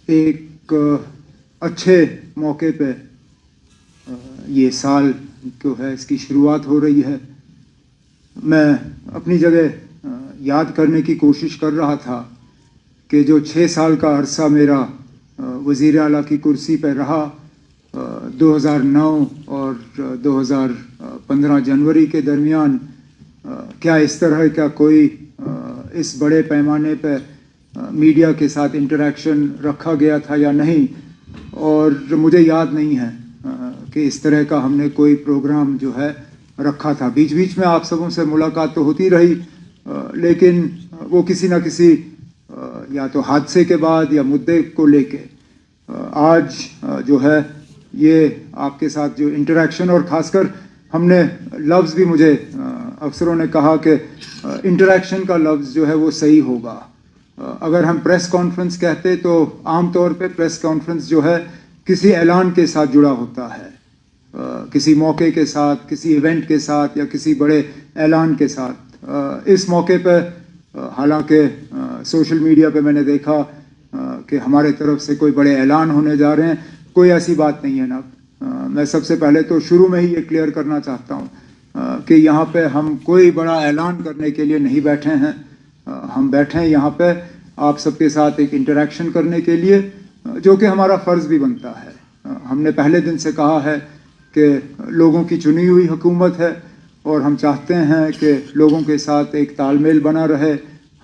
एक अच्छे मौके पे ये साल जो है इसकी शुरुआत हो रही है। मैं अपनी जगह याद करने की कोशिश कर रहा था कि जो 6 साल का अरसा मेरा वज़ीर आला की कुर्सी पर रहा, 2009 और 2015 जनवरी के दरमियान, क्या इस तरह का कोई इस बड़े पैमाने पर मीडिया के साथ इंटरेक्शन रखा गया था या नहीं। और मुझे याद नहीं है कि इस तरह का हमने कोई प्रोग्राम जो है रखा था। बीच बीच में आप सबों से मुलाकात तो होती रही, लेकिन वो किसी न किसी या तो हादसे के बाद या मुद्दे को लेके। आज जो है ये आपके साथ जो इंटरेक्शन, और ख़ासकर हमने लफ्ज़ भी, मुझे अफसरों ने कहा कि इंटरेक्शन का लफ्ज़ जो है वो सही होगा। अगर हम प्रेस कॉन्फ्रेंस कहते तो आम तौर पे प्रेस कॉन्फ्रेंस जो है किसी ऐलान के साथ जुड़ा होता है, किसी मौके के साथ, किसी इवेंट के साथ या किसी बड़े ऐलान के साथ। इस मौके पर हालांकि सोशल मीडिया पे मैंने देखा कि हमारे तरफ से कोई बड़े ऐलान होने जा रहे हैं। कोई ऐसी बात नहीं है ना। मैं सबसे पहले तो शुरू में ही ये क्लियर करना चाहता हूँ कि यहाँ पे हम कोई बड़ा ऐलान करने के लिए नहीं बैठे हैं। हम बैठे हैं यहाँ पे आप सबके साथ एक इंटरेक्शन करने के लिए, जो कि हमारा फ़र्ज़ भी बनता है। हमने पहले दिन से कहा है कि लोगों की चुनी हुई हुकूमत है और हम चाहते हैं कि लोगों के साथ एक तालमेल बना रहे,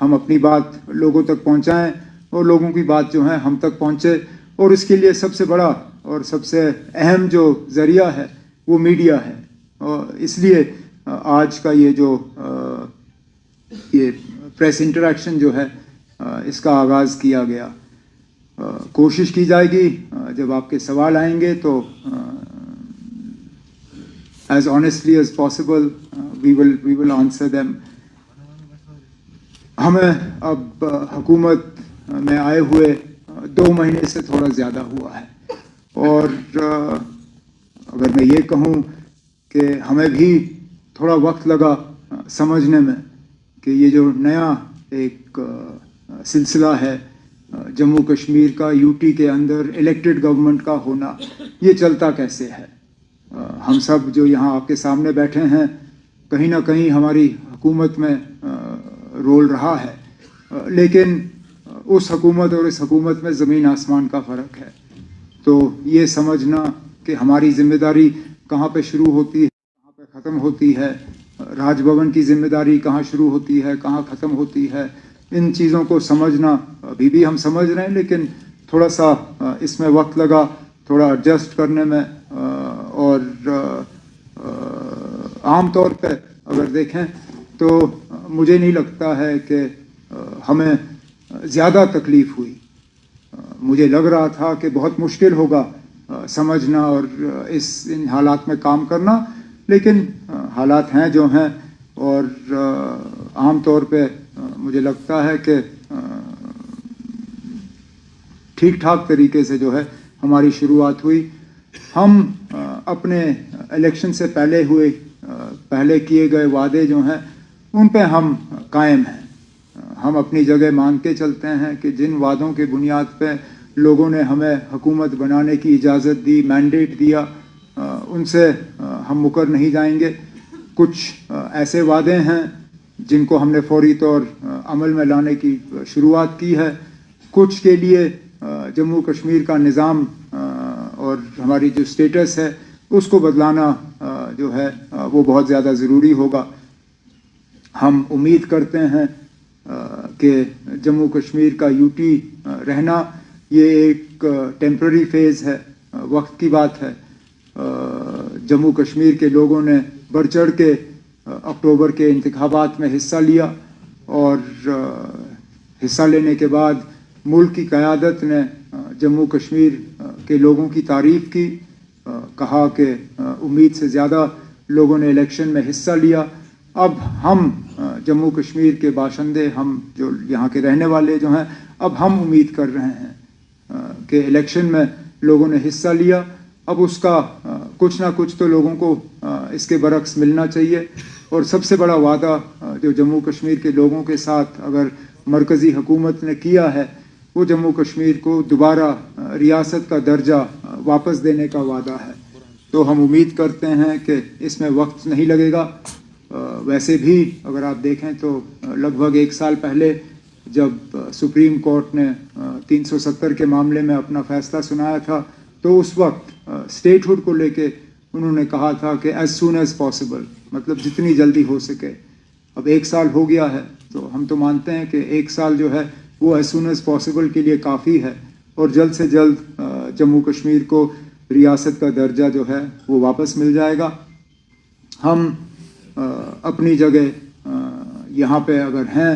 हम अपनी बात लोगों तक पहुँचाएँ और लोगों की बात जो है हम तक पहुँचे। और इसके लिए सबसे बड़ा और सबसे अहम जो ज़रिया है वो मीडिया है। और इसलिए आज का ये जो ये प्रेस इंटरेक्शन जो है इसका आगाज़ किया गया। कोशिश की जाएगी जब आपके सवाल आएंगे तो as honestly as possible we will answer them। हमें अब हुकूमत में आए हुए 2 महीने से थोड़ा ज़्यादा हुआ है, और अगर मैं ये कहूँ कि हमें भी थोड़ा वक्त लगा समझने में कि ये जो नया एक सिलसिला है जम्मू कश्मीर का, यूटी के अंदर इलेक्टेड गवर्नमेंट का होना, ये चलता कैसे है। हम सब जो यहाँ आपके सामने बैठे हैं, कहीं ना कहीं हमारी हुकूमत में रोल रहा है, लेकिन उस हुकूमत और इस हुकूमत में ज़मीन आसमान का फ़र्क है। तो ये समझना कि हमारी ज़िम्मेदारी कहाँ पे शुरू होती है, कहाँ पे ख़त्म होती है, राजभवन की ज़िम्मेदारी कहाँ शुरू होती है, कहाँ ख़त्म होती है, इन चीज़ों को समझना अभी भी हम समझ रहे हैं, लेकिन थोड़ा सा इसमें वक्त लगा, थोड़ा एडजस्ट करने में। और आम तौर पे अगर देखें तो मुझे नहीं लगता है कि हमें ज़्यादा तकलीफ़ हुई। मुझे लग रहा था कि बहुत मुश्किल होगा समझना और इन हालात में काम करना, लेकिन हालात हैं जो हैं। और आम तौर पे मुझे लगता है कि ठीक ठाक तरीके से जो है हमारी शुरुआत हुई। हम अपने इलेक्शन से पहले किए गए वादे जो हैं उन पे हम कायम हैं। हम अपनी जगह मान के चलते हैं कि जिन वादों के बुनियाद पे लोगों ने हमें हुकूमत बनाने की इजाज़त दी, मैंडेट दिया, उनसे हम मुकर नहीं जाएंगे। कुछ ऐसे वादे हैं जिनको हमने फौरी तौर अमल में लाने की शुरुआत की है। कुछ के लिए जम्मू कश्मीर का निज़ाम और हमारी जो स्टेटस है उसको बदलाना जो है वो बहुत ज़्यादा ज़रूरी होगा। हम उम्मीद करते हैं कि जम्मू कश्मीर का यूटी रहना ये एक टेम्पररी फेज़ है, वक्त की बात है। जम्मू कश्मीर के लोगों ने बढ़ चढ़ के अक्टूबर के इंतखाबात में हिस्सा लिया, और हिस्सा लेने के बाद मुल्क की क़यादत ने जम्मू कश्मीर के लोगों की तारीफ़ की, कहा कि उम्मीद से ज़्यादा लोगों ने इलेक्शन में हिस्सा लिया। अब हम जम्मू कश्मीर के बाशिंदे, हम जो यहाँ के रहने वाले जो हैं, अब हम उम्मीद कर रहे हैं कि इलेक्शन में लोगों ने हिस्सा लिया, अब उसका कुछ ना कुछ तो लोगों को इसके बरक्स मिलना चाहिए। और सबसे बड़ा वादा जो जम्मू कश्मीर के लोगों के साथ अगर मरकज़ी हुकूमत ने किया है وہ जम्मू कश्मीर को दोबारा रियासत का दर्जा वापस देने का वादा है। तो हम उम्मीद करते हैं कि इसमें वक्त नहीं लगेगा। वैसे भी अगर आप देखें तो लगभग 1 साल पहले जब सुप्रीम कोर्ट ने 370 के मामले में अपना फैसला सुनाया था, तो उस वक्त स्टेटहुड को लेके उन्होंने कहा था कि एज सून एज पॉसिबल, मतलब जितनी जल्दी हो सके। अब 1 साल हो गया है, तो हम तो मानते हैं कि 1 साल जो है वो एज सून एज पॉसिबल के लिए काफ़ी है, और जल्द से जल्द जम्मू कश्मीर को रियासत का दर्जा जो है वो वापस मिल जाएगा। हम अपनी जगह यहाँ पे अगर हैं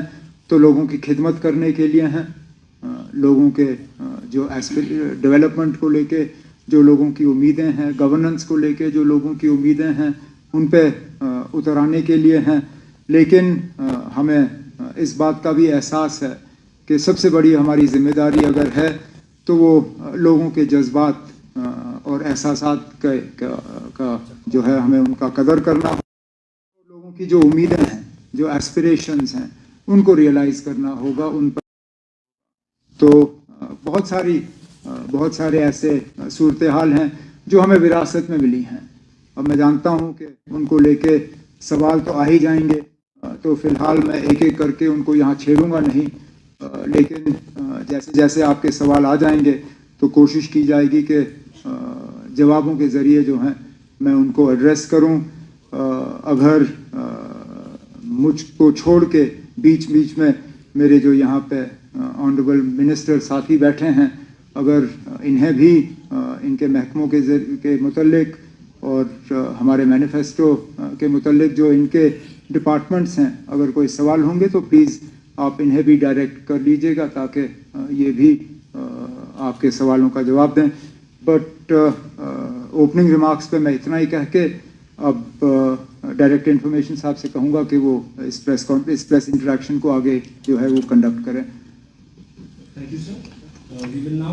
तो लोगों की खिदमत करने के लिए हैं, लोगों के जो डेवलपमेंट को लेके जो लोगों की उम्मीदें हैं, गवर्नेंस को लेके जो लोगों की उम्मीदें हैं, उन पे उतर आने के लिए हैं। लेकिन हमें इस बात का भी एहसास है कि सबसे बड़ी हमारी जिम्मेदारी अगर है तो वो लोगों के जज्बात और एहसासात का जो है हमें उनका कदर करना, लोगों की जो उम्मीदें हैं, जो एस्पिरेशंस हैं, उनको रियलाइज़ करना होगा उन पर। तो बहुत सारे ऐसे सूरत हाल हैं जो हमें विरासत में मिली हैं। अब मैं जानता हूं कि उनको लेके सवाल तो आ ही जाएंगे, तो फिलहाल मैं एक एक करके उनको यहाँ छेड़ूंगा नहीं, लेकिन जैसे जैसे आपके सवाल आ जाएंगे तो कोशिश की जाएगी कि जवाबों के ज़रिए जो हैं मैं उनको एड्रेस करूं। अगर मुझको छोड़ के बीच बीच में मेरे जो यहाँ पे ऑनरेबल मिनिस्टर साथी बैठे हैं, अगर इन्हें भी इनके महकमों के मुतल्लिक और हमारे मैनिफेस्टो के मुतल्लिक जो इनके डिपार्टमेंट्स हैं, अगर कोई सवाल होंगे तो प्लीज़ आप इन्हें भी डायरेक्ट कर लीजिएगा ताकि ये भी आपके सवालों का जवाब दें। बट ओपनिंग रिमार्क्स पे मैं इतना ही कह के अब डायरेक्ट इन्फॉर्मेशन साहब से कहूँगा कि वो इस प्रेस इंटरेक्शन को आगे जो है वो कंडक्ट करें। Thank you, sir. We will now